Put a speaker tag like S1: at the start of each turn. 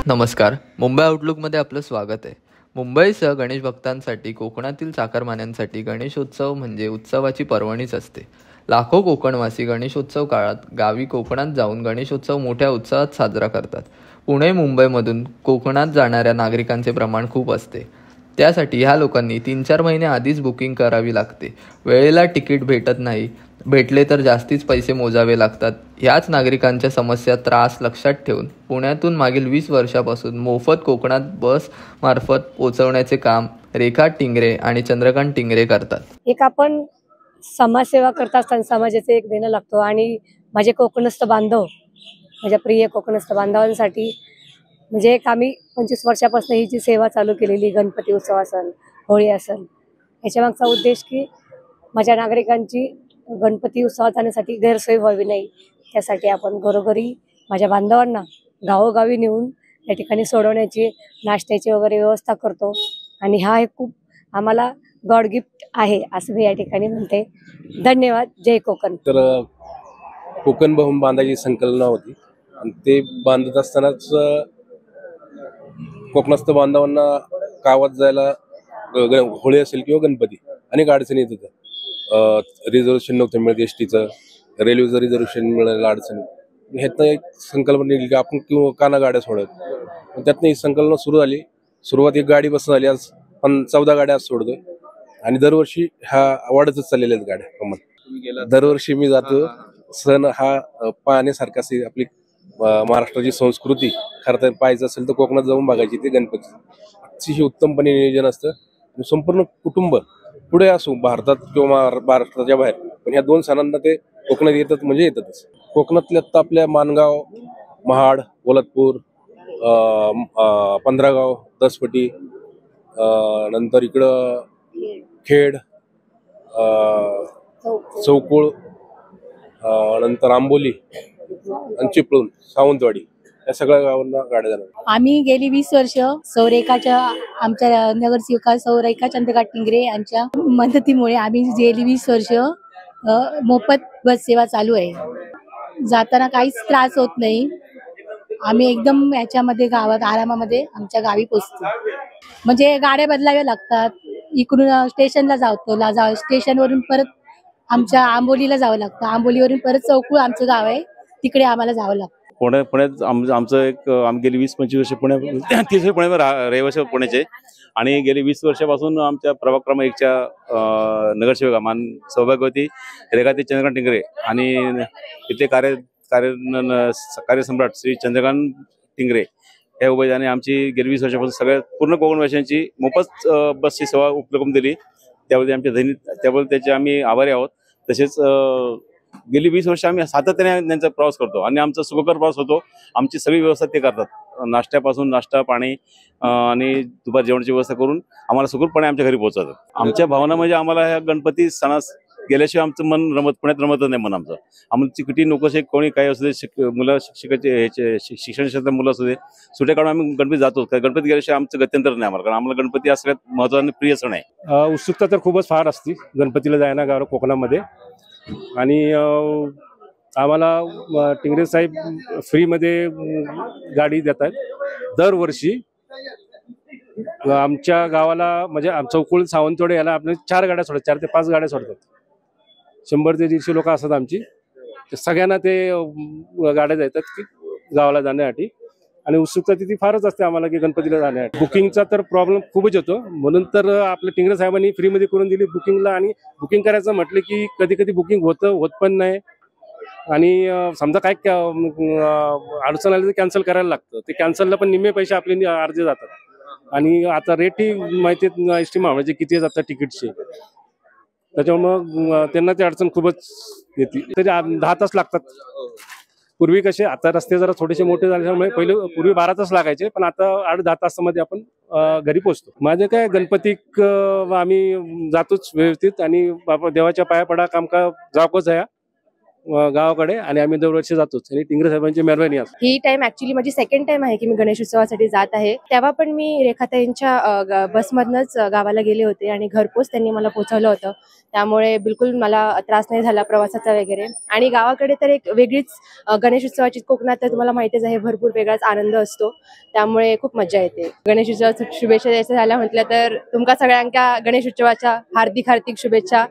S1: नमस्कार. मुंबई आउटलुकमध्ये आपलं स्वागत आहे. मुंबईसह गणेश भक्तांसाठी कोकणातील चाकरमान्यांसाठी गणेशोत्सव म्हणजे उत्सवाची पर्वणीच असते. लाखो कोकणवासी गणेशोत्सव काळात गावी कोकणात जाऊन गणेशोत्सव मोठ्या उत्साहात साजरा करतात. पुणे मुंबईमधून कोकणात जाणाऱ्या नागरिकांचे प्रमाण खूप असते. त्यासाठी ह्या लोकांनी 3-4 महिने आधीच बुकिंग करावी लागते. वेळेला तिकीट भेटत नाही, भेटले तर जास्तीच पैसे मोजावे लागतात. ह्याच नागरिकांच्या समस्या त्रास लक्षात ठेवून पुण्यातून मागील 20 वर्षापासून मोफत कोकणात बस मार्फत पोहोचवण्याचे काम रेखा टिंगरे आणि चंद्रकांत टिंगरे करतात.
S2: एक आपण समाजसेवा करत असताना समाजाचे एक देणं लागतो आणि माझे कोकणस्थ बांधव, माझ्या प्रिय कोकणस्थ बांधवांसाठी म्हणजे एक आम्ही 25 वर्षापासून ही जी सेवा चालू केलेली, गणपती उत्सव असेल, होळी असेल, याच्या मागचा उद्देश की माझ्या नागरिकांची गणपती उत्सवात जाण्यासाठी गैरसोय व्हावी नाही, त्यासाठी आपण घरोघरी माझ्या बांधवांना गावोगावी नेऊन या ठिकाणी सोडवण्याची, नाश्त्याची वगैरे व्यवस्था करतो. आणि हा एक खूप आम्हाला गॉड गिफ्ट आहे असं मी या ठिकाणी म्हणते. धन्यवाद. जय कोकण.
S3: तर कोकण बहुम बांधायची संकल्पना होती आणि ते बांधत असतानाच कोकणस्थ बांधवांना गावात जायला होळी असेल किंवा गणपती अनेक अडचणी येत होत्या. रिझर्वेशन नव्हतं मिळत, एस टीचं, रेल्वेचं रिझर्वेशन मिळायला अडचणी. ह्यातनं एक संकल्पना निघली की आपण किंवा काना गाड्या सोडत. त्यातनं ही संकल्पना सुरू झाली. सुरुवात एक गाडी बस झाली, आज 14 गाड्या आज सोडतोय आणि दरवर्षी ह्या वाढतच चाललेल्या आहेत गाड्या. दरवर्षी मी जातो. सण हा पाहण्यासारखा असेल. आपली महाराष्ट्राची संस्कृती खरं तर पाहायचं असेल तर कोकणात जाऊन बघायची. ते गणपती अतिशय उत्तमपणे नियोजन असतं. संपूर्ण कुटुंब पुढे असो, भारतात किंवा महाराष्ट्राच्या बाहेर, पण ह्या 2 सणांना ते कोकणात येतात म्हणजे येतातच. कोकणातल्या तर आपल्या माणगाव, महाड, वलतपूर, पंधरागाव, दसपटी, नंतर इकडं खेड, चौकुळ, नंतर आंबोली आणि चिपळूण, सावंतवाडी या सगळ्या गावांना गाड्या जाणार.
S4: आम्ही गेली 20 वर्ष सौरेखाच्या आमच्या नगरसेविका सौरेखा चंद्रकांत टिंगरे यांच्या मदतीमुळे आम्ही गेली 20 वर्ष मोफत बस सेवा चालू आहे. जाताना काहीच त्रास होत नाही. आम्ही एकदम याच्यामध्ये गावात आरामामध्ये आमच्या गावी पोहोचतो. म्हणजे गाड्या बदलाव्या लागतात. इकडून स्टेशनला जातो, स्टेशनवरून परत आमच्या आंबोलीला जावं लागतं. आंबोलीवरून परत चौकुळ आमचं गाव आहे, तिकडे आम्हाला जावं लागतं.
S5: पुण्यात आमचं एक आम्ही गेली 20-25 वर्ष पुण्यात 30 पुण्यामध्ये रहिवासी पुण्याचे आणि गेली 20 वर्षापासून आमच्या प्रभाग क्रमांक 1च्या नगरसेविका मान सौभाग्यवती रेखाताई चंद्रकांत टिंगरे आणि इथले कार्यसम्राट श्री चंद्रकांत टिंगरे या उभयदाने आमची गेली 20 वर्षापासून सगळ्या पूर्ण कोकणवासियांची मोफत बसची सेवा उपलब्ध दिली. त्याबद्दल त्याचे आम्ही आभारी आहोत. तसेच गेली 20 वर्ष आम्ही सातत्याने त्यांचा प्रवास करतो आणि आमचा सुखकर प्रवास होतो. आमची सगळी व्यवस्था ते करतात. नाश्त्यापासून नाश्ता, पाणी आणि दुपार जेवणाची व्यवस्था करून आम्हाला सुखरूपपणे आमच्या घरी पोहोचवतात. आमच्या भावना म्हणजे आम्हाला ह्या गणपती सणास गेल्याशिवाय आमचं मन पुण्यात रमतच नाही. मन आम्हाला किती नोकरी कोणी काही असू दे, मुलं शिक्षकाचे शिक्षण क्षेत्रात मुलं असू दे, सुट्या काढून आम्ही गणपती जातो. गणपती गेल्याशिवाय आमचं गत्यंतर नाही आम्हाला, कारण आम्हाला गणपती हा सगळ्यात महत्त्वाचा प्रिय सण आहे.
S6: उत्सुकता तर खूपच फार असते गणपतीला जायला गाव कोकणामध्ये. आणि आम्हाला टिंगरे साहेब फ्रीमध्ये गाडी देतात दरवर्षी. आमच्या गावाला म्हणजे चौकुळ, सावंतवाडी याला आपण 4 गाड्या सोडतात, 4 ते 5 गाड्या सोडतात. 100 ते 150 लोक असतात आमची. सगळ्यांना ते गाड्या देतात की गावाला जाण्यासाठी. आणि उत्सुकता तिथे फारच असते आम्हाला की गणपतीला जाण्यासाठी. बुकिंगचा तर प्रॉब्लेम खूपच येतो, म्हणून तर आपल्या टिंगरे साहेबांनी फ्रीमध्ये करून दिली बुकिंगला. आणि बुकिंग करायचं म्हटलं की कधी कधी बुकिंग होत पण नाही. आणि समजा काय अडचण आली तर कॅन्सल करायला लागतं. ते कॅन्सलला पण निम्मे पैसे आपले अर्धे जातात. आणि आता रेटही माहिती एस टी महामंडळाचे किती जातात तिकीटचे, त्याच्यामुळं त्यांना ती अडचण खूपच येते. तरी 10 तास लागतात. पूर्वी कसे, आता रस्ते जरा थोडेसे मोठे झाल्यामुळे पूर्वी 12 तास लागायचे, पण आता 8-10 तासामध्ये आपण घरी पोहोचतो. माझे काय गणपतीक आम्ही जातोच व्यवस्थित. आणि बाबा देवाच्या पाया पडा, कामका जावकोच आहे. गावाकडे आणि आम्ही दरवर्षी जातोच आणि टिंगरे साहेबांची मेहरबानी असते.
S7: ही टाइम ऍक्च्युली माझी सेकंड टाइम आहे की मी गणेश उत्सवासाठी जात आहे. तेव्हा पण मी रेखाताईंच्या बसमधनंच गावाला गेले होते आणि घरपोच त्यांनी मला पोहोचवलं होतं. त्यामुळे बिलकुल मला त्रास नाही झाला प्रवासाचा वगैरे. आणि गावाकडे तर एक वेगळीच गणेश उत्सवाची, कोकणात तर तुम्हाला माहितीच आहे भरपूर वेगळाच आनंद असतो. त्यामुळे खूप मजा येते. गणेश उत्सवाच्या शुभेच्छा द्यायच्या झाल्या म्हटलं तर तुमका सगळ्यांका गणेश उत्सवाच्या हार्दिक शुभेच्छा.